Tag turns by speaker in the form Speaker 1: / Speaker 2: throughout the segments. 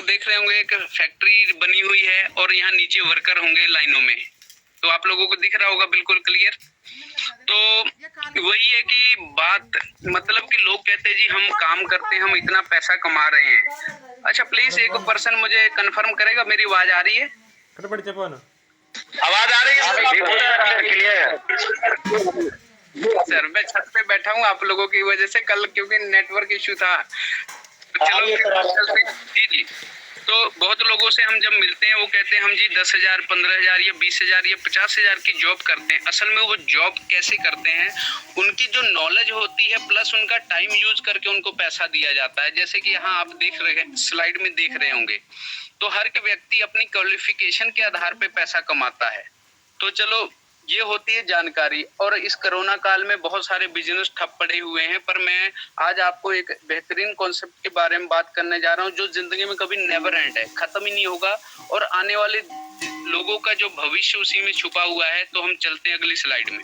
Speaker 1: लोग देख रहे होंगे एक फैक्ट्री बनी हुई है और यहाँ नीचे वर्कर होंगे लाइनों में, तो आप लोगों को दिख रहा होगा बिल्कुल क्लियर। तो वही है कि बात मतलब कि लोग कहते हैं जी हम काम करते हैं, हम इतना पैसा कमा रहे हैं। अच्छा प्लीज एक पर्सन मुझे कंफर्म करेगा मेरी आवाज आ रही है?
Speaker 2: आवाज आ रही है क्लियर?
Speaker 1: सर मैं छत पे बैठा हूँ आप लोगों की वजह से, कल क्योंकि नेटवर्क इश्यू था। चलो जी जी। तो बहुत लोगों से हम जब मिलते हैं वो कहते हैं हम जी 10,000, 15,000 या 20,000 या 50,000 की जॉब करते हैं। असल में वो जॉब कैसे करते हैं, उनकी जो नॉलेज होती है प्लस उनका टाइम यूज करके उनको पैसा दिया जाता है। जैसे कि यहाँ आप देख रहे हैं, स्लाइड में देख रहे होंगे, तो हर एक व्यक्ति अपनी क्वालिफिकेशन के आधार पे पैसा कमाता है। तो चलो ये होती है जानकारी। और इस कोरोना काल में बहुत सारे बिजनेस ठप पड़े हुए हैं, पर मैं आज आपको एक बेहतरीन कॉन्सेप्ट के बारे में बात करने जा रहा हूँ जो जिंदगी में कभी नेवर एंड है, खत्म ही नहीं होगा और आने वाले लोगों का जो भविष्य उसी में छुपा हुआ है। तो हम चलते हैं अगली स्लाइड में।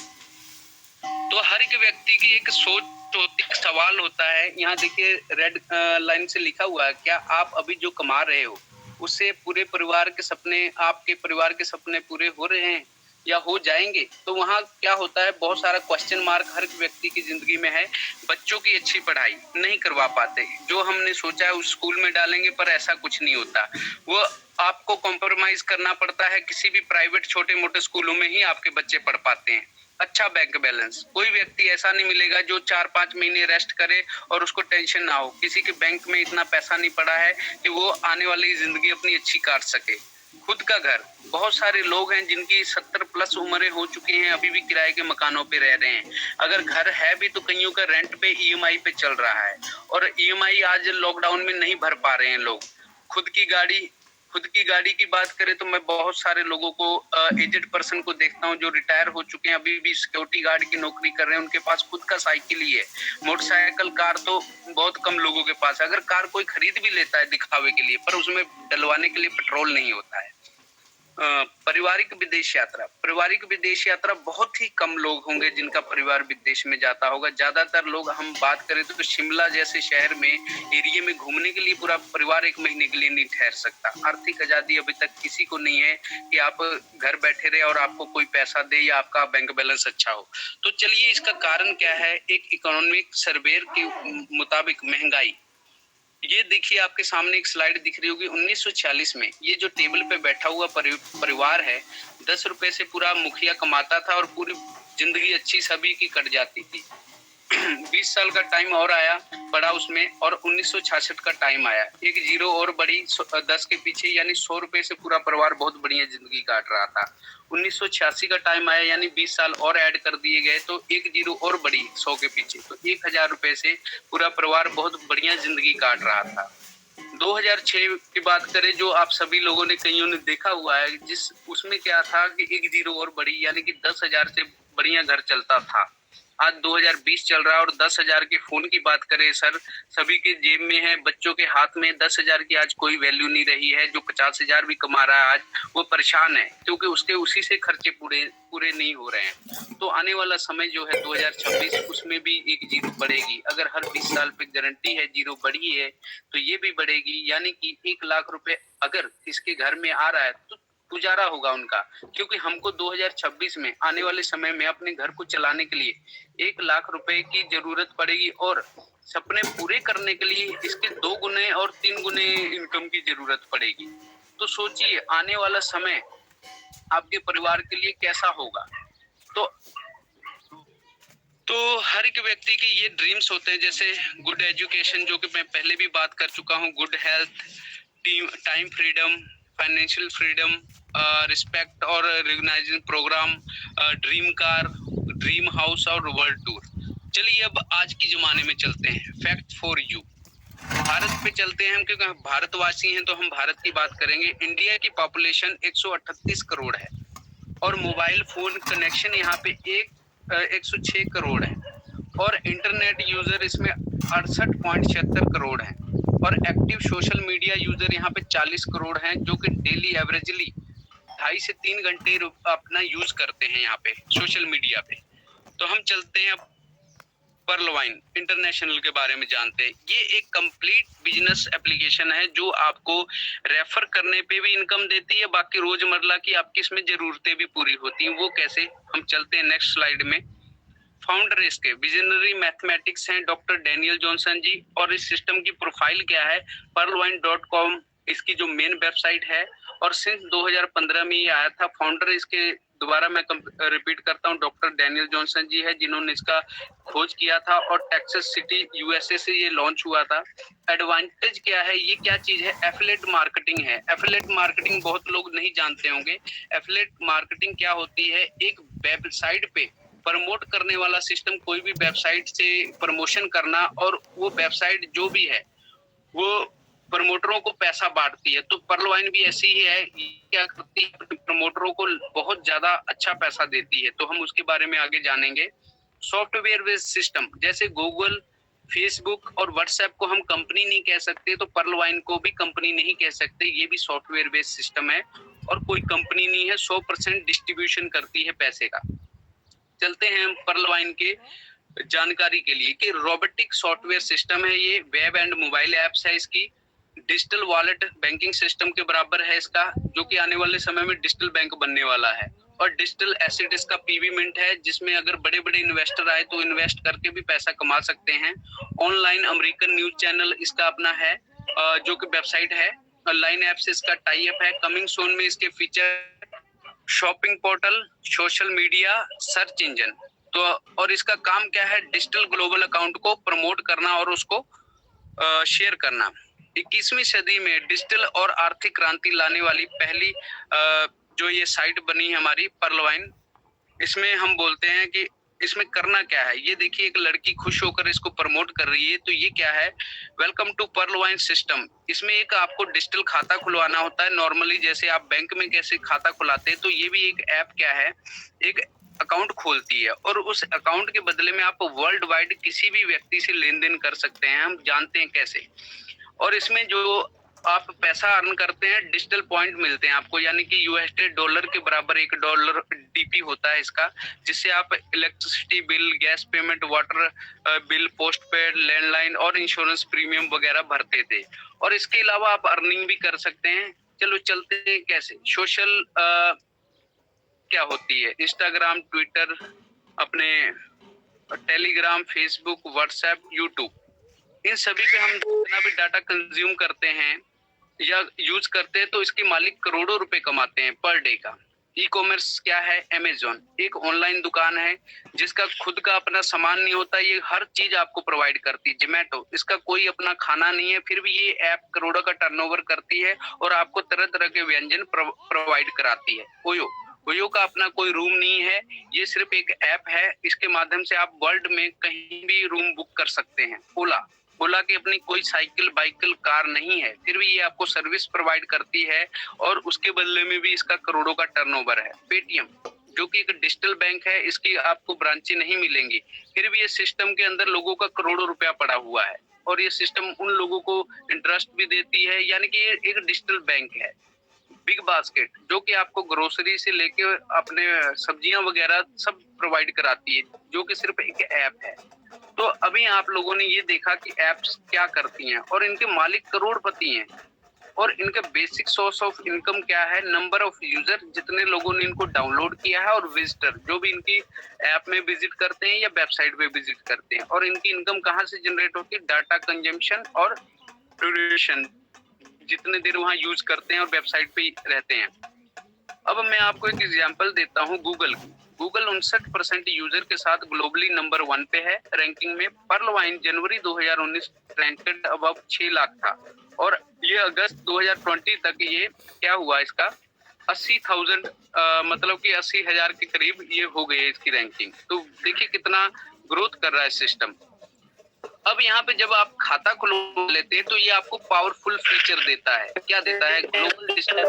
Speaker 1: तो हर एक व्यक्ति की एक सोच होती है, सवाल होता है। यहाँ देखिए रेड लाइन से लिखा हुआ है, क्या आप अभी जो कमा रहे हो उससे पूरे परिवार के सपने, आपके परिवार के सपने पूरे हो रहे हैं या हो जाएंगे? तो वहाँ क्या होता है, बहुत सारा क्वेश्चन मार्क हर व्यक्ति की जिंदगी में है। बच्चों की अच्छी पढ़ाई नहीं करवा पाते, जो हमने सोचा है उस स्कूल में डालेंगे, पर ऐसा कुछ नहीं होता। वो आपको कॉम्प्रोमाइज करना पड़ता है। किसी भी प्राइवेट छोटे मोटे स्कूलों में ही आपके बच्चे पढ़ पाते हैं। अच्छा बैंक बैलेंस, कोई व्यक्ति ऐसा नहीं मिलेगा जो 4-5 महीने रेस्ट करे और उसको टेंशन ना हो। किसी के बैंक में इतना पैसा नहीं पड़ा है कि वो आने वाली जिंदगी अपनी अच्छी काट सके। खुद का घर, बहुत सारे लोग हैं जिनकी 70 प्लस उम्रें हो चुकी हैं, अभी भी किराए के मकानों पे रह रहे हैं। अगर घर है भी तो कईयों का रेंट पे ईएमआई पे चल रहा है और ईएमआई आज लॉकडाउन में नहीं भर पा रहे हैं लोग। खुद की गाड़ी की बात करें तो मैं बहुत सारे लोगों को, एजेड पर्सन को देखता हूं जो रिटायर हो चुके हैं, अभी भी सिक्योरिटी गार्ड की नौकरी कर रहे हैं, उनके पास खुद का साइकिल ही है। मोटरसाइकिल, कार तो बहुत कम लोगों के पास है। अगर कार कोई खरीद भी लेता है दिखावे के लिए, पर उसमें डलवाने के लिए पेट्रोल नहीं होता है। पारिवारिक विदेश यात्रा बहुत ही कम लोग होंगे जिनका परिवार विदेश में जाता होगा। ज्यादातर लोग, हम बात करें तो शिमला जैसे शहर में, एरिया में घूमने के लिए पूरा परिवार 1 महीने के लिए नहीं ठहर सकता। आर्थिक आजादी अभी तक किसी को नहीं है कि आप घर बैठे रहे और आपको कोई पैसा दे या आपका बैंक बैलेंस अच्छा हो। तो चलिए इसका कारण क्या है। एक इकोनॉमिक सर्वे के मुताबिक महंगाई, ये देखिए आपके सामने एक स्लाइड दिख रही होगी। 1946 में ये जो टेबल पे बैठा हुआ परिवार है, 10 रुपए से पूरा मुखिया कमाता था और पूरी जिंदगी अच्छी सभी की कट जाती थी। 20 साल का टाइम और आया पड़ा उसमें, और 1966 का टाइम आया, एक जीरो और बढ़ी 10 के पीछे, यानी 100 रुपए से पूरा परिवार बहुत बढ़िया जिंदगी काट रहा था। 1986 का टाइम आया, यानी 20 साल और ऐड कर दिए गए, तो एक जीरो और बढ़ी 100 के पीछे, तो 1000 रुपए से पूरा परिवार बहुत बढ़िया जिंदगी काट रहा था। 2006 की बात करें, जो आप सभी लोगों ने, कईयों ने देखा हुआ है, जिस उसमें क्या था कि एक जीरो और बढ़ी, यानी कि 10,000 से बढ़िया घर चलता था। आज 2020 चल रहा है और 10,000 के फोन की बात करें सर, सभी के जेब में है, बच्चों के हाथ में। 10,000 की आज कोई वैल्यू नहीं रही है। जो 50,000 भी कमा रहा है आज, वो परेशान है क्योंकि उसके उसी से खर्चे पूरे नहीं हो रहे हैं। तो आने वाला समय जो है 2026, उसमें भी एक जीरो बढ़ेगी। अगर हर 20 साल पे गारंटी है जीरो बढ़ी है, तो ये भी बढ़ेगी, यानी कि 1 लाख रुपए अगर किसके घर में आ रहा है तो गुजारा होगा उनका। क्योंकि हमको 2026 में आने वाले समय में अपने घर को चलाने के लिए 1 लाख रुपए की जरूरत पड़ेगी, और सपने पूरे करने के लिए इसके 2 गुने और 3 गुने इनकम की जरूरत पड़ेगी। तो सोचिए आने वाला समय आपके परिवार के लिए कैसा होगा। तो हर एक व्यक्ति के ये ड्रीम्स होते हैं, जैसे गुड एजुकेशन, जो कि मैं पहले भी बात कर चुका हूँ, good health, time freedom, financial freedom, respect और recognising programme, dream car, dream house और वर्ल्ड टूर। चलिए अब आज के जमाने में चलते हैं। फैक्ट फॉर यू, भारत पे चलते हैं हम, क्योंकि हम भारतवासी हैं तो हम भारत की बात करेंगे। इंडिया की पॉपुलेशन 138 करोड़ है और मोबाइल फोन कनेक्शन यहाँ पे 106 करोड़ है, और इंटरनेट यूजर इसमें 68.76 करोड़ हैं, और एक्टिव सोशल मीडिया यूजर यहाँ पे 40 करोड़ हैं, जो कि डेली एवरेजली 2.5 से 3 घंटे अपना यूज करते हैं यहाँ पे सोशल मीडिया पे। तो हम चलते हैं अब पर्लवाइन इंटरनेशनल के बारे में जानते हैं। ये एक कंप्लीट बिजनेस एप्लीकेशन है जो आपको रेफर करने पे भी इनकम देती है, बाकी रोजमर्रा की आपकी इसमें जरूरतें भी पूरी होती हैं। वो कैसे, हम चलते हैं नेक्स्ट स्लाइड में। फाउंडर इसके विजनरी मैथमेटिक्स हैं डॉक्टर डैनियल जॉनसन जी, और इस सिस्टम की प्रोफाइल क्या है, pearlwine.com इसकी जो मेन वेबसाइट है, और सिंस 2015 में ये आया था। फाउंडर इसके, दोबारा मैं रिपीट करता हूँ, डॉक्टर डैनियल जॉनसन जी है जिन्होंने इसका खोज किया था, और टेक्सास सिटी यूएसए से ये लॉन्च हुआ था। एडवांटेज क्या है, ये क्या चीज है, एफिलिएट मार्केटिंग है। एफिलिएट मार्केटिंग बहुत लोग नहीं जानते होंगे। एफिलिएट मार्केटिंग क्या होती है, एक वेबसाइट पे प्रमोट करने वाला सिस्टम, कोई भी वेबसाइट से प्रमोशन करना, और वो वेबसाइट जो भी है वो प्रमोटरों को पैसा बांटती है। तो पर्लवाइन भी ऐसी ही है, क्या करती है, प्रमोटरों को बहुत ज्यादा अच्छा पैसा देती है। तो हम उसके बारे में आगे जानेंगे। सॉफ्टवेयर बेस्ड सिस्टम, जैसे गूगल, फेसबुक और व्हाट्सएप को हम कंपनी नहीं कह सकते, तो पर्लवाइन को भी कंपनी नहीं कह सकते। ये भी सॉफ्टवेयर बेस्ड सिस्टम है और कोई कंपनी नहीं है, 100% डिस्ट्रीब्यूशन करती है पैसे का। चलते हैं हम पर्लवाइन के जानकारी के लिए कि रोबोटिक सॉफ्टवेयर सिस्टम है ये, वेब एंड मोबाइल एप्स है इसकी, डिजिटल वॉलेट बैंकिंग सिस्टम के बराबर है इसका, जो कि आने वाले समय में डिजिटल बैंक बनने वाला है, और डिजिटल एसेट इसका पीवी मिंट है, जिसमें अगर बड़े बड़े इन्वेस्टर आए तो इन्वेस्ट करके भी पैसा कमा सकते हैं। ऑनलाइन अमेरिकन न्यूज चैनल इसका अपना है, जो कि वेबसाइट है। ऑनलाइन ऐप से इसका टाई अप है। कमिंग सोन में इसके feature shopping portal, social media, search engine. तो और इसका काम क्या है, डिजिटल ग्लोबल अकाउंट को प्रमोट करना और उसको शेयर करना। 21वीं सदी में डिजिटल और आर्थिक क्रांति लाने वाली पहली जो ये साइट बनी है हमारी पर्लवाइन, इसमें हम बोलते हैं कि इसमें करना क्या है। ये देखिए, एक लड़की खुश होकर इसको प्रमोट कर रही है। तो ये क्या है, वेलकम टू पर्लवाइन सिस्टम। इसमें एक आपको डिजिटल खाता खुलवाना होता है, नॉर्मली जैसे आप बैंक में कैसे खाता खुलाते हैं, तो ये भी एक ऐप क्या है, एक अकाउंट खोलती है, और उस अकाउंट के बदले में आप वर्ल्ड वाइड किसी भी व्यक्ति से लेन देन कर सकते हैं। हम जानते हैं कैसे। और इसमें जो आप पैसा अर्न करते हैं, डिजिटल पॉइंट मिलते हैं आपको, यानी कि यूएसडी डॉलर के बराबर $1 डीपी होता है इसका, जिससे आप electricity bill, gas payment, water bill, post paid, landline और इंश्योरेंस प्रीमियम वगैरह भरते थे। और इसके अलावा आप अर्निंग भी कर सकते हैं। चलो चलते हैं कैसे। सोशल क्या होती है, इंस्टाग्राम, ट्विटर, अपने टेलीग्राम, फेसबुक, व्हाट्सएप, यूट्यूब, इन सभी पे हम जितना भी डाटा कंज्यूम करते हैं या यूज करते हैं, तो इसके मालिक करोड़ों रुपए कमाते हैं पर डे का। ई कॉमर्स क्या है, अमेजोन एक ऑनलाइन दुकान है जिसका खुद का अपना सामान नहीं होता, ये हर चीज आपको प्रोवाइड करती है। जोमेटो, इसका कोई अपना खाना नहीं है, फिर भी ये ऐप करोड़ों का टर्नओवर करती है और आपको तरह तरह के व्यंजन प्रोवाइड कराती है। ओयो का अपना कोई रूम नहीं है, ये सिर्फ एक ऐप है। इसके माध्यम से आप वर्ल्ड में कहीं भी रूम बुक कर सकते हैं। ओला की अपनी कोई साइकिल, बाइकल, कार नहीं है, फिर भी ये आपको सर्विस प्रोवाइड करती है और उसके बदले में भी इसका करोड़ों का टर्नओवर है। पेटीएम, जो कि एक डिजिटल बैंक है, इसकी आपको ब्रांचें नहीं मिलेंगी, फिर भी ये सिस्टम के अंदर लोगों का करोड़ों रुपया पड़ा हुआ है, और ये सिस्टम उन लोगों को इंटरेस्ट भी देती है, यानी कि ये एक डिजिटल बैंक है। बिग बास्केट, जो कि आपको ग्रोसरी से लेके अपने सब्जियां वगैरह सब प्रोवाइड कराती है, जो कि सिर्फ एक ऐप है। तो अभी आप लोगों ने ये देखा कि एप्स क्या करती हैं, और इनके मालिक करोड़पति हैं, और इनका बेसिक सोर्स ऑफ इनकम क्या है, नंबर ऑफ यूजर, जितने लोगों ने इनको डाउनलोड किया है, और विजिटर जो भी इनकी ऐप में विजिट करते हैं या वेबसाइट पे विजिट करते हैं। और इनकी इनकम कहाँ से जनरेट होती है, डाटा कंजम्पशन और ड्यूरेशन, जितने देर वहां यूज करते हैं और वेबसाइट पे रहते हैं। अब मैं आपको एक एग्जांपल देता हूं गूगल। 59% यूजर के साथ ग्लोबली नंबर 1 पे है रैंकिंग में। पर्लवाइन जनवरी 2019 रैंकेड अबव 6 लाख था, और ये अगस्त 2020 तक ये क्या हुआ, इसका 80,000 मतलब कि 80,000 के करीब ये हो गई है इसकी रैंकिंग। तो देखिए कितना ग्रोथ कर रहा है सिस्टम। अब यहाँ पे जब आप खाता खुलवा लेते हैं तो ये आपको पावरफुल फीचर देता है। क्या देता है, global digital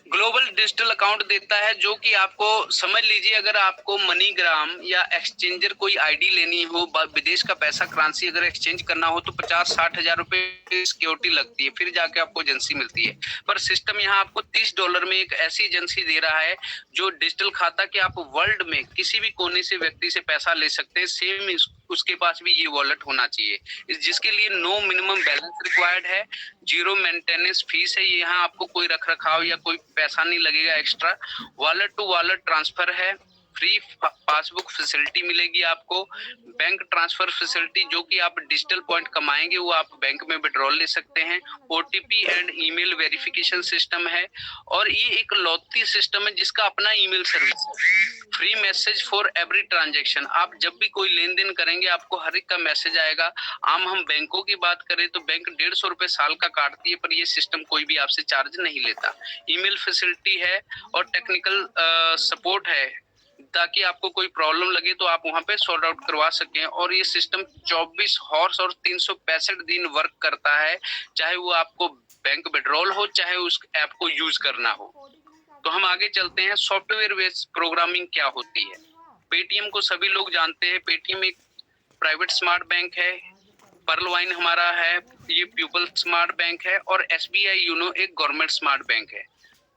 Speaker 1: global digital account देता है, जो कि आपको समझ लीजिए अगर आपको मनीग्राम या एक्सचेंजर कोई आईडी लेनी हो, विदेश का पैसा करेंसी अगर एक्सचेंज करना हो तो 50-60 हजार रुपए सिक्योरिटी लगती है, फिर जाके आपको एजेंसी मिलती है। पर सिस्टम यहाँ आपको $30 में एक ऐसी एजेंसी दे रहा है जो डिजिटल खाता कि आप वर्ल्ड में किसी भी कोने से व्यक्ति से पैसा ले सकते हैं। सेम उसके पास भी ये वॉलेट होना चाहिए, जिसके लिए नो मिनिमम बैलेंस रिक्वायर्ड है, जीरो मेंटेनेंस फीस है, यहाँ आपको कोई रख रखाव या कोई पैसा नहीं लगेगा extra. Wallet to wallet transfer है, फ्री पासबुक फैसिलिटी मिलेगी आपको, बैंक ट्रांसफर फैसिलिटी जो कि आप डिजिटल पॉइंट कमाएंगे वो आप बैंक में विड्रॉल ले सकते हैं, OTP and email verification system है, और ये एक लौती सिस्टम है जिसका अपना ईमेल सर्विस है, free message for every transaction. आप जब भी कोई लेन देन करेंगे आपको हर एक का मैसेज आएगा। हम बैंकों की बात करें तो बैंक 150 रुपए साल का काटती है, पर ये सिस्टम कोई भी आपसे चार्ज नहीं लेता। ईमेल फैसिलिटी है और टेक्निकल सपोर्ट है, ताकि आपको कोई प्रॉब्लम लगे तो आप वहां पे सॉर्ट आउट करवा सकें। और ये सिस्टम 24 हॉर्स और 365 दिन वर्क करता है, चाहे वो आपको बैंक विड्रॉल हो चाहे उस ऐप को यूज करना हो। तो हम आगे चलते हैं, सॉफ्टवेयर बेस्ड प्रोग्रामिंग क्या होती है। पेटीएम को सभी लोग जानते हैं, पेटीएम एक प्राइवेट स्मार्ट बैंक है, पर्लवाइन हमारा है, ये पीपल स्मार्ट बैंक है, और एसबीआई यूनो एक गवर्नमेंट स्मार्ट बैंक है।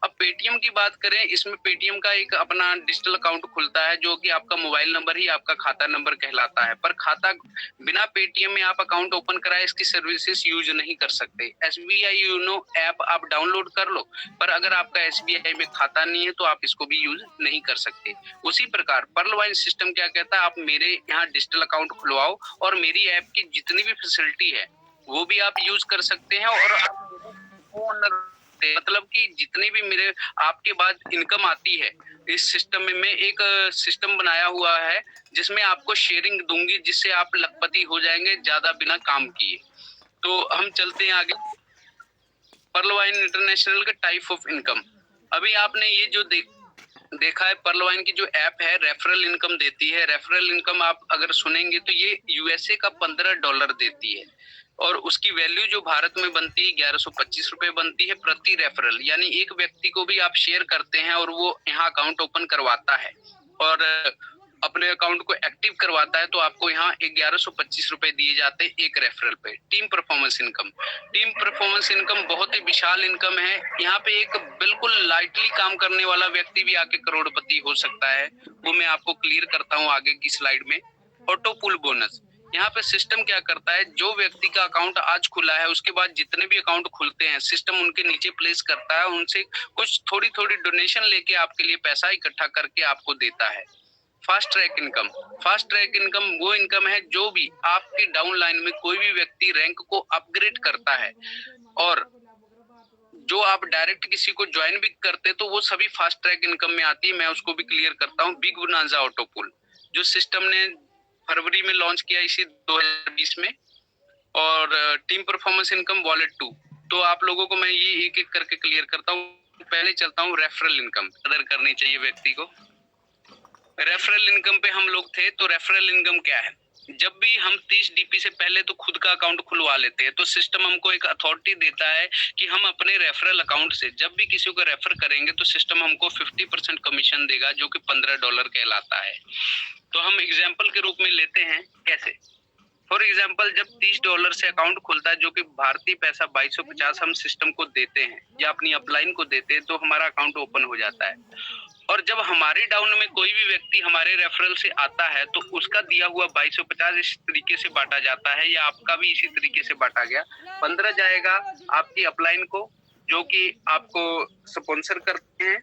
Speaker 1: अब पेटीएम की बात करें, इसमें पेटीएम का एक अपना डिजिटल अकाउंट खुलता है जो कि आपका मोबाइल नंबर ही आपका खाता नंबर कहलाता है, पर खाता बिना पेटीएम में आप अकाउंट ओपन कराए इसकी सर्विसेज यूज नहीं कर सकते। एसबीआई यूनो ऐप आप डाउनलोड कर लो, पर अगर आपका एसबीआई में खाता नहीं है तो आप इसको भी यूज नहीं कर सकते। उसी प्रकार पर्लवाइन सिस्टम क्या कहता है, आप मेरे यहाँ डिजिटल अकाउंट खुलवाओ और मेरी ऐप की जितनी भी फैसिलिटी है वो भी आप यूज कर सकते हैं, और मतलब कि जितनी भी मेरे आपके बाद इनकम आती है इस सिस्टम में, मैं एक सिस्टम बनाया हुआ है जिसमें आपको शेयरिंग दूंगी, जिससे आप लखपति हो जाएंगे ज्यादा बिना काम किए। तो हम चलते हैं आगे, पर्लवाइन इंटरनेशनल का टाइप ऑफ इनकम। अभी आपने ये जो देखा है, पर्लवाइन की जो ऐप है रेफरल इनकम देती है। रेफरल इनकम आप अगर सुनेंगे तो ये यूएसए का $15 देती है, और उसकी वैल्यू जो भारत में बनती है 1125 रुपए बनती है प्रति रेफरल। यानी एक व्यक्ति को भी आप शेयर करते हैं और वो यहाँ अकाउंट ओपन करवाता है और अपने अकाउंट को एक्टिव करवाता है तो आपको यहाँ 1125 रुपए दिए जाते हैं एक रेफरल पे। Team performance income, team performance income बहुत ही विशाल इनकम है। यहाँ पे एक बिल्कुल लाइटली काम करने वाला व्यक्ति भी आके करोड़पति हो सकता है, वो मैं आपको क्लियर करता हूँ आगे की स्लाइड में। ऑटो पुल बोनस, यहाँ पे सिस्टम क्या करता है, जो व्यक्ति का अकाउंट आज खुला है उसके बाद जितने भी अकाउंट खुलते हैं सिस्टम उनके नीचे प्लेस करता है, उनसे कुछ थोड़ी थोड़ी डोनेशन लेके आपके लिए पैसा इकट्ठा करके आपको देता है। Fast track income, fast track income वो इनकम है जो भी आपके डाउन लाइन में कोई भी व्यक्ति रैंक को अपग्रेड करता है और जो आप डायरेक्ट किसी को ज्वाइन भी करते तो वो सभी फास्ट ट्रैक इनकम में आती है। मैं उसको भी क्लियर करता हूँ। बिग बोनांजा ऑटो पुल जो सिस्टम ने फरवरी में लॉन्च किया इसी 2020 में, और टीम परफॉर्मेंस इनकम वॉलेट 2। तो आप लोगों को मैं ये एक एक करके क्लियर करता हूँ। पहले चलता हूँ रेफरल इनकम, कदर करनी चाहिए व्यक्ति को। रेफरल इनकम पे हम लोग थे, तो रेफरल इनकम क्या है, जब भी हम 30 डीपी से पहले तो खुद का अकाउंट खुलवा लेते हैं तो सिस्टम हमको एक अथॉरिटी देता है कि हम अपने रेफरल अकाउंट से जब भी किसी को रेफर करेंगे तो सिस्टम हमको 50% कमीशन देगा जो कि $15 कहलाता है। तो हम एग्जाम्पल के रूप में लेते हैं, कैसे, फॉर एग्जाम्पल जब $30 से अकाउंट खुलता है जो कि भारतीय पैसा 2250 हम सिस्टम को देते हैं या अपनी अपलाइन को देते हैं तो हमारा अकाउंट ओपन हो जाता है। और जब हमारे डाउन में कोई भी व्यक्ति हमारे रेफरल से आता है तो उसका दिया हुआ 2250 इस तरीके से बांटा जाता है, या आपका भी इसी तरीके से बांटा गया। 15 जाएगा आपकी अपलाइन को जो कि आपको स्पॉन्सर करते हैं,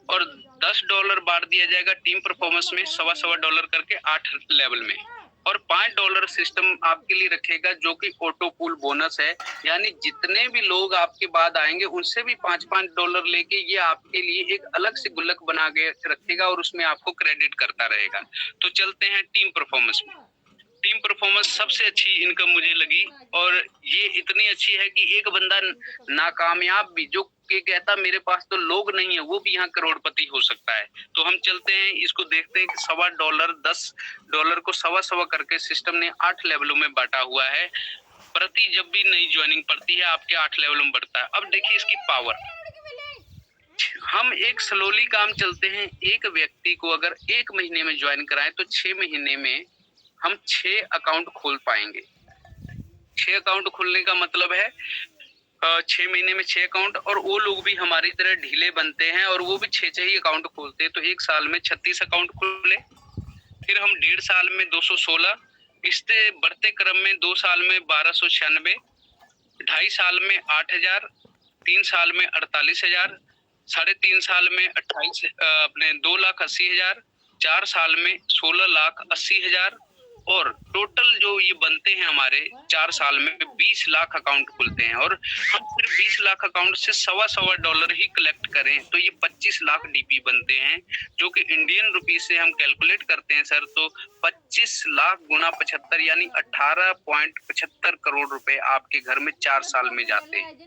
Speaker 1: और $10 बांट दिया जाएगा टीम परफॉर्मेंस में, $1.25 करके 8 लेवल में, और $5 सिस्टम आपके लिए रखेगा जो कि ऑटो पूल बोनस है। यानी जितने भी लोग आपके बाद आएंगे उनसे भी $5 लेके ये आपके लिए एक अलग से गुल्लक बना के रखेगा और उसमें आपको क्रेडिट करता रहेगा। तो चलते हैं टीम परफॉर्मेंस में। टीम परफॉर्मेंस सबसे अच्छी इनकम मुझे लगी, और ये इतनी अच्छी है कि एक बंदा नाकामयाब भी जो कि कहता मेरे पास तो लोग नहीं है वो भी यहाँ करोड़पति हो सकता है। तो हम चलते हैं, इसको देखते हैं कि $1.25 $10 को सवा करके सिस्टम ने 8 लेवलों में बांटा हुआ है। प्रति जब भी नई ज्वाइनिंग पड़ती है आपके 8 लेवलों में बढ़ता है। अब देखिए इसकी पावर, हम एक स्लोली काम चलते हैं। एक व्यक्ति को अगर 1 महीने में ज्वाइन कराएं तो 6 महीने में हम 6 अकाउंट खोल पाएंगे। 6 अकाउंट खोलने का मतलब है 6 महीने में 6 अकाउंट, और वो लोग भी हमारी तरह ढीले बनते हैं और वो भी 6 ही अकाउंट खोलते हैं, तो 1 साल में 36 अकाउंट खोले। फिर हम 1.5 साल में 216, इससे बढ़ते क्रम में 2 साल में 1296, 2.5 साल में 8,000, 3 साल में 48,000, 3.5 साल में 2,80,000, 4 साल में 16,80,000, और टोटल जो ये बनते हैं हमारे 4 साल में 20 लाख अकाउंट खुलते हैं। और हम फिर 20 लाख अकाउंट से $1.25 ही कलेक्ट करें तो ये 25 लाख डीपी बनते हैं, जो कि इंडियन रुपीज से हम कैलकुलेट करते हैं सर, तो 25 लाख गुना 75 यानी 18.75 करोड़ रुपए आपके घर में 4 साल में जाते हैं।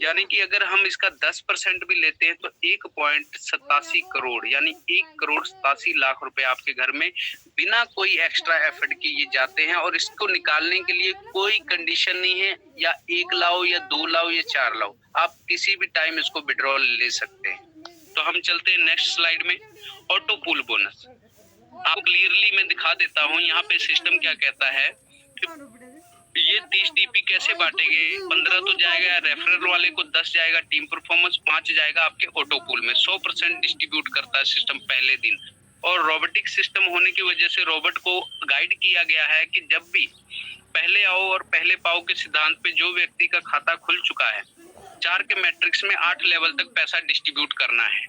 Speaker 1: यानी कि अगर हम इसका 10% भी लेते हैं तो 1.87 करोड़ यानी 1,87,00,000 रुपए आपके घर में बिना कोई एक्स्ट्रा एफर्ट के ये जाते हैं। और इसको निकालने के लिए कोई कंडीशन नहीं है, या 1 लाओ या 2 लाओ या 4 लाओ, आप किसी भी टाइम इसको विड्रॉल ले सकते हैं। तो हम चलते हैं नेक्स्ट स्लाइड में। ऑटो पूल बोनस आप क्लियरली मैं दिखा देता हूँ। यहाँ पे सिस्टम क्या कहता है, ये 30 डीपी कैसे बांटेंगे, 15 तो जाएगा रेफरल वाले को, 10 जाएगा टीम परफॉर्मेंस, 5 जाएगा आपके ऑटो पूल में। 100% डिस्ट्रीब्यूट करता है सिस्टम पहले दिन। और रोबोटिक सिस्टम होने की वजह से रोबोट को गाइड किया गया है कि जब भी पहले आओ और पहले पाओ के सिद्धांत पे जो व्यक्ति का खाता खुल चुका है 4 के मैट्रिक्स में 8 लेवल तक पैसा डिस्ट्रीब्यूट करना है।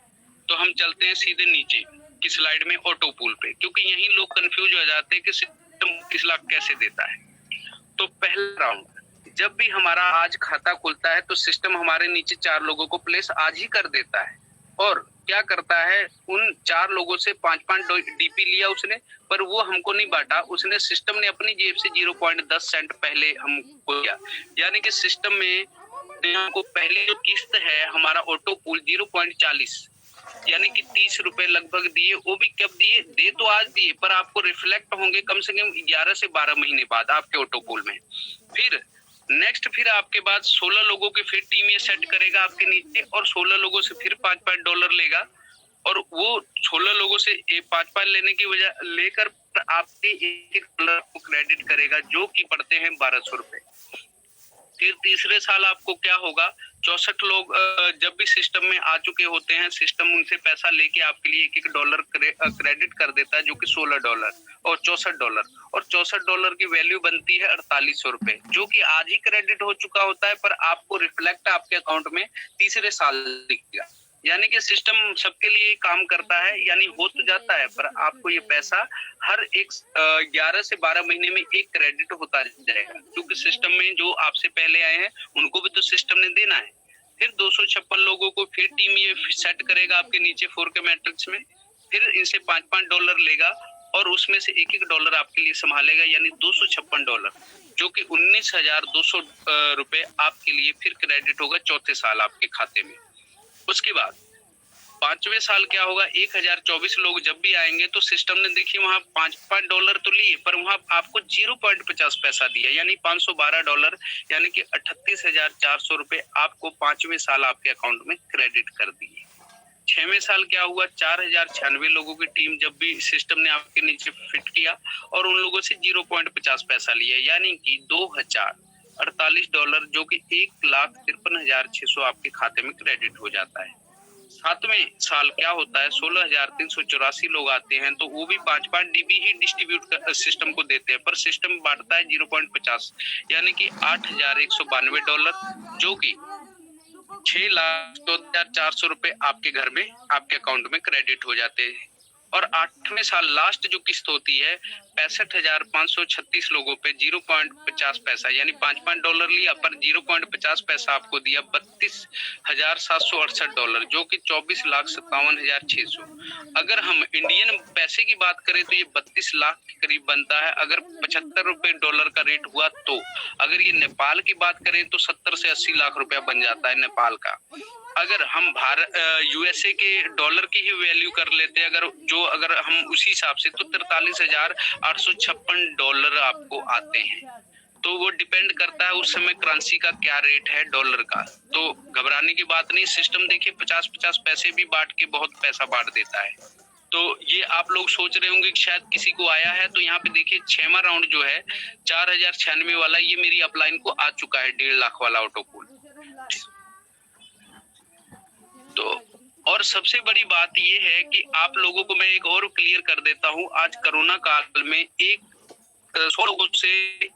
Speaker 1: तो हम चलते हैं सीधे नीचे की स्लाइड में ऑटो पूल पे, क्योंकि यही लोग कंफ्यूज हो जाते हैं कि सिस्टम 30 लाख कैसे देता है। तो पहला राउंड, जब भी हमारा आज खाता खुलता है तो सिस्टम हमारे नीचे 4 लोगों को प्लेस आज ही कर देता है। और क्या करता है, उन 4 लोगों से 5-5 डीपी लिया उसने, पर वो हमको नहीं बांटा, उसने सिस्टम ने अपनी जेब से 0.10 सेंट पहले हमको दिया। यानी कि सिस्टम में हमको पहले जो किस्त है हमारा ऑटो पूल 0.40 यानी कि 30 रुपए लगभग दिए। वो भी कब दिए, दे तो आज दिए, पर आपको रिफ्लेक्ट होंगे कम से कम 11 से 12 महीने बाद आपके ऑटो पूल में। फिर नेक्स्ट फिर आपके बाद 16 लोगों की फिर टीम ये सेट करेगा आपके नीचे, और 16 लोगों से फिर $5-5 लेगा, और वो 16 लोगों से 5-5 लेने की वजह लेकर आपके $1 को क्रेडिट करेगा, जो कि पड़ते हैं 1200 रुपए। फिर तीसरे साल आपको क्या होगा, 64 लोग जब भी सिस्टम में आ चुके होते हैं, सिस्टम उनसे पैसा लेके आपके लिए $1 क्रेडिट कर देता है, जो कि $16 और $64, और $64 की वैल्यू बनती है 4800 रुपए, जो कि आज ही क्रेडिट हो चुका होता है, पर आपको रिफ्लेक्ट आपके अकाउंट में तीसरे साल दिखेगा। यानी कि सिस्टम सबके लिए काम करता है, यानी हो तो जाता है, पर आपको ये पैसा हर 11 से 12 महीने में एक क्रेडिट होता जाएगा, क्योंकि सिस्टम में जो आपसे पहले आए हैं उनको भी तो सिस्टम ने देना है। फिर 256 लोगों को फिर टीम ये सेट करेगा आपके नीचे 4 के मैट्रिक्स में, फिर इनसे $5-5 लेगा, और उसमें से $1 आपके लिए संभालेगा, यानी $256, जो कि 19,200 रुपए आपके लिए फिर क्रेडिट होगा चौथे साल आपके खाते में। उसके बाद 5वें साल क्या होगा, 1024 लोग जब भी आएंगे तो सिस्टम ने देखिए वहाँ $5-5 तो लिए, पर वहाँ आपको 0.50 पैसा दिया, यानी $512, यानी कि 38,400 रुपए आपको 5वें साल आपके अकाउंट में क्रेडिट कर दिए। 6वें साल क्या हुआ, 4,096 लोगों की टीम जब भी सिस्टम ने आपके नीचे फिट किया, और उन लोगों से 0.50 पैसा लिया, यानी कि $2,048, जो कि 1,53,600 आपके खाते में क्रेडिट हो जाता है। 7वें साल क्या होता है, 16,384 लोग आते हैं, तो वो भी 5-5 डीबी ही डिस्ट्रीब्यूट सिस्टम को देते हैं, पर सिस्टम बांटता है 0.50, यानी कि $8,192, जो कि 6,14,400 रुपए आपके घर में आपके अकाउंट में क्रेडिट हो जाते हैं। और 8वें साल लास्ट जो किस्त होती है 65,536 लोगों पे 0.50 पैसा, यानी $5-5 लिया, पर 0.50 पैसा आपको दिया, $32,768, जो कि 24,57,600। अगर हम इंडियन पैसे की बात करें तो ये 32 लाख के करीब बनता है, अगर 75 रुपए डॉलर का रेट हुआ तो। अगर ये नेपाल की बात करें तो 70 से 80 लाख रुपया बन जाता है नेपाल का। अगर हम यूएसए के डॉलर की ही वैल्यू कर लेते हैं, अगर हम उसी हिसाब से, तो $43,856 आपको आते हैं। तो वो डिपेंड करता है उस समय करेंसी का क्या रेट है डॉलर का। तो घबराने की बात नहीं, सिस्टम देखिए 50-50 पैसे भी बांट के बहुत पैसा बांट देता है। तो ये आप लोग सोच रहे होंगे कि शायद किसी को आया है, तो यहाँ पे देखिए 6वां राउंड जो है 4096 वाला, ये मेरी अपलाइन को आ चुका है 1.5 लाख वाला ऑटोपूल। तो और सबसे बड़ी बात ये है कि आप लोगों को मैं एक और क्लियर कर देता हूँ, आज कोरोना काल में एक 100 लोगों से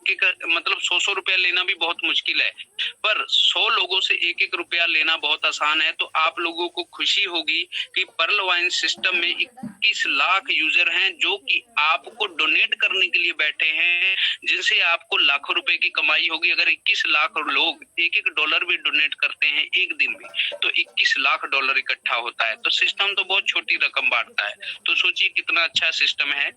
Speaker 1: एक मतलब 100 रुपया लेना भी बहुत मुश्किल है, पर 100 लोगों से 1 रुपया लेना बहुत आसान है। तो आप लोगों को खुशी होगी कि पर्ल वाइन सिस्टम में 21 लाख यूजर हैं जो कि आपको डोनेट करने के लिए बैठे हैं, जिनसे आपको लाखों रुपए की कमाई होगी। अगर 21 लाख लोग $1 भी डोनेट करते हैं एक दिन में, तो 21 लाख डॉलर इकट्ठा होता है। तो सिस्टम तो बहुत छोटी रकम बांटता है, तो सोचिए कितना अच्छा सिस्टम है।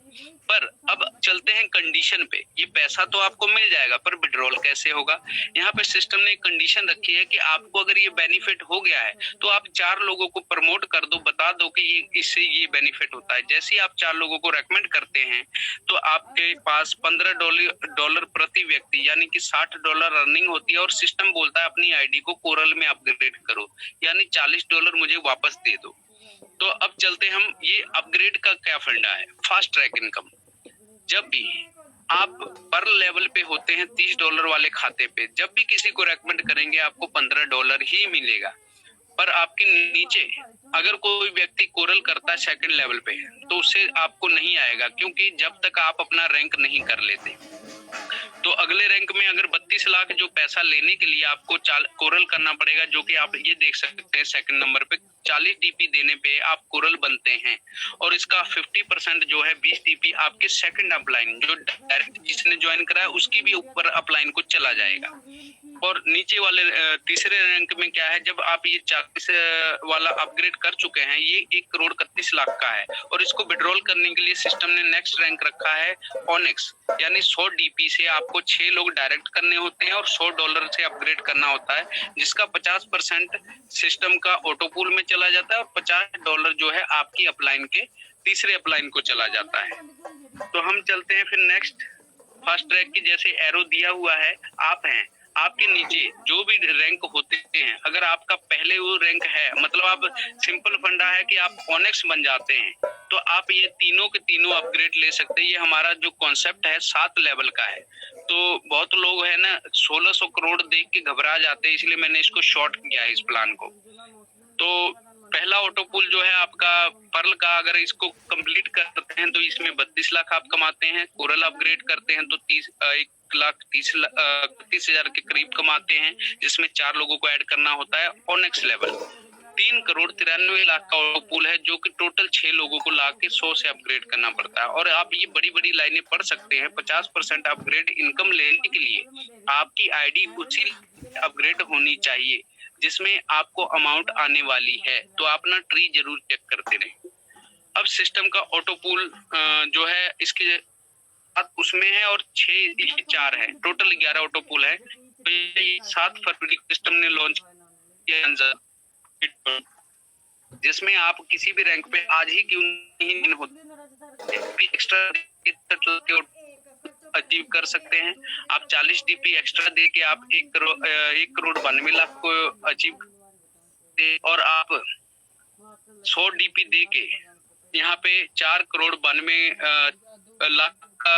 Speaker 1: पर अब चलते हैं कंडीशन पे। ये पैसा तो आपको मिल जाएगा, पर विड्रॉल कैसे होगा? यहाँ पे सिस्टम ने एक कंडीशन रखी है कि आपको अगर ये बेनिफिट हो गया है तो आप 4 लोगों को प्रमोट कर दो, बता दो कि ये इससे ये बेनिफिट होता है। जैसे ही आप 4 लोगों को रेकमेंड करते हैं तो आपके पास $15 प्रति व्यक्ति यानी कि $60 अर्निंग होती है, और सिस्टम बोलता है अपनी आईडी को कोरल में अपग्रेड करो, यानी $40 मुझे वापस दे दो। तो अब चलते हम, ये अपग्रेड का क्या फंडा है। फास्ट ट्रैक इनकम, जब भी आप पर लेवल पे होते हैं $30 वाले खाते पे, जब भी किसी को रेकमेंड करेंगे आपको $15 ही मिलेगा। पर आपके नीचे अगर कोई व्यक्ति कोरल करता है सेकंड लेवल पे, तो उससे आपको नहीं आएगा, क्योंकि जब तक आप अपना रैंक नहीं कर लेते। तो अगले रैंक में अगर 32 लाख जो पैसा लेने के लिए आपको कोरल करना पड़ेगा, जो कि आप ये देख सकते हैं सेकंड नंबर पे 40 डीपी देने पे आप कोरल बनते हैं, और इसका 50% जो है 20 डीपी आपके सेकंड अपलाइन जो डायरेक्ट जिसने ज्वाइन करा है उसकी भी ऊपर अपलाइन को चला जाएगा। और नीचे वाले तीसरे रैंक में क्या है, जब आप ये 40 वाला अपग्रेड कर चुके हैं, ये 1,31,00,000 का है, और इसको विड्रॉल करने के लिए सिस्टम ने नेक्स्ट रैंक रखा है ऑनेक्स, यानी 100 डीपी से आपको 6 लोग डायरेक्ट करने होते हैं और $100 से अपग्रेड करना होता है, जिसका 50% सिस्टम का ऑटोपूल में चला जाता है और $50 जो है आपकी अपलाइन के तीसरे अपलाइन को चला जाता है। तो हम चलते हैं फिर नेक्स्ट फास्ट ट्रैक की। जैसे एरो दिया हुआ है, आप हैं, आपके नीचे जो भी रैंक होते हैं, अगर आपका पहले वो रैंक है, मतलब आप सिंपल फंडा है कि आप ऑनेक्स बन जाते हैं, तो आप ये तीनों के तीनों अपग्रेड ले सकते हैं। ये हमारा जो कॉन्सेप्ट है 7 लेवल का है। तो बहुत लोग है ना 1600 करोड़ देख के घबरा जाते हैं, इसलिए मैंने इसको शॉर्ट किया है इस प्लान को। तो पहला ऑटोपूल जो है आपका पर्ल का, अगर इसको कंप्लीट करते हैं तो इसमें 32 लाख आप कमाते हैं। कोरल अपग्रेड करते हैं तो 1,30,30,000 के करीब कमाते हैं, जिसमें 4 लोगों को ऐड करना होता है। और नेक्स्ट लेवल 3,93,00,000 का ऑटोपूल है, जो कि टोटल 6 लोगों को ला के 100 से अपग्रेड करना पड़ता है। और आप ये बड़ी बड़ी लाइनें पढ़ सकते हैं। 50% अपग्रेड इनकम लेने के लिए आपकी आईडी उसी अपग्रेड होनी चाहिए जिसमें आपको अमाउंट आने वाली है। तो आप ना ट्री जरूर चेक करते रहें। अब सिस्टम का ऑटोपूल जो है इसके उसमें है, और 4 है, टोटल 11 ऑटोपूल है। तो ये 7 फरवरी सिस्टम ने लॉन्च किया, जिसमें आप किसी भी रैंक पे आज ही क्यों नहीं होते एक्स्ट्रा अचीव कर सकते हैं। आप 40 डीपी एक्स्ट्रा दे के आप 1,92,00,000 को अचीव, और आप 100 डीपी दे के यहाँ पे 4,92,00,000 का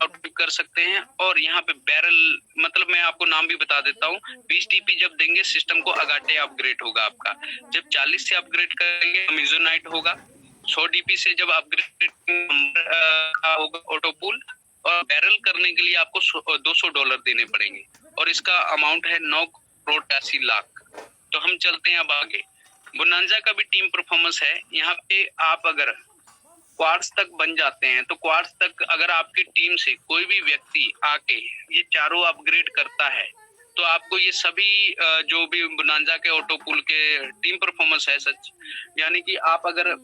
Speaker 1: अचीव कर सकते हैं। और यहाँ पे बैरल, मतलब मैं आपको नाम भी बता देता हूँ, 20 डीपी जब देंगे सिस्टम को अगाटे अपग्रेड होगा आपका। जब 40 से अपग्रेड करेंगे अमेजोनाइट होगा। 100 डीपी से जब अपग्रेड होगा ऑटोपूल, और बैरल करने के लिए आपको $200 देने पड़ेंगे, और इसका अमाउंट है 9,88,00,000। तो हम चलते हैं अब आगे। बोनांजा का भी टीम परफॉर्मेंस है। यहाँ पे आप अगर क्वार्ट्स तक बन जाते हैं, तो क्वार्ट्स तक अगर आपकी टीम से कोई भी व्यक्ति आके ये चारों अपग्रेड करता है, तो आपको ये सभी जो भी बोनांजा के ऑटोपूल के टीम परफॉर्मेंस है सच, यानी कि आप अगर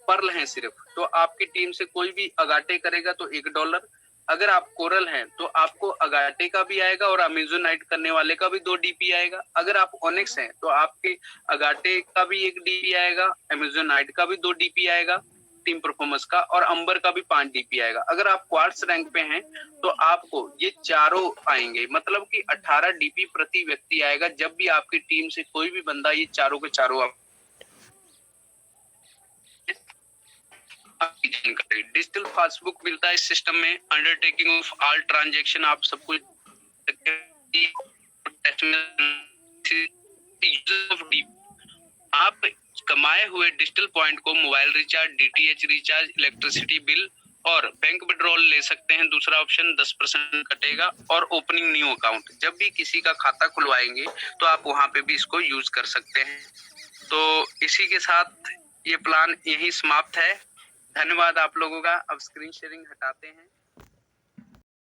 Speaker 1: पर्ल हैं सिर्फ, तो आपकी टीम से कोई भी अगाटे करेगा तो $1। अगर आप कोरल हैं तो आपको अगाटे का भी आएगा और अमेजोनाइट करने वाले का भी 2 डीपी आएगा। अगर आप ओनिक्स हैं तो आपके अगाटे का भी 1 डीपी आएगा, अमेजोनाइट का भी 2 डीपी आएगा। टीम परफॉर्मेंस का, और अंबर का भी 5 डीपी आएगा। अगर आप क्वार्ट्स रैंक पे हैं तो आपको ये चारों आएंगे, मतलब कि 18 डीपी प्रति व्यक्ति आएगा जब भी आपकी टीम से कोई भी बंदा ये चारों के चारों डिजिटल पासबुक मिलता है इस सिस्टम में। अंडरटेकिंग ऑफ ऑल ट्रांजैक्शन आप सब कुछ आप कमाए हुए डिजिटल पॉइंट को mobile recharge, DTH recharge, electricity bill और बैंक विड्रॉल ले सकते हैं। दूसरा ऑप्शन 10% कटेगा। और ओपनिंग न्यू अकाउंट, जब भी किसी का खाता खुलवाएंगे तो आप वहां पे भी इसको यूज कर सकते हैं। तो इसी के साथ ये प्लान यही समाप्त है। धन्यवाद आप लोगों का। अब स्क्रीन शेयरिंग हटाते हैं।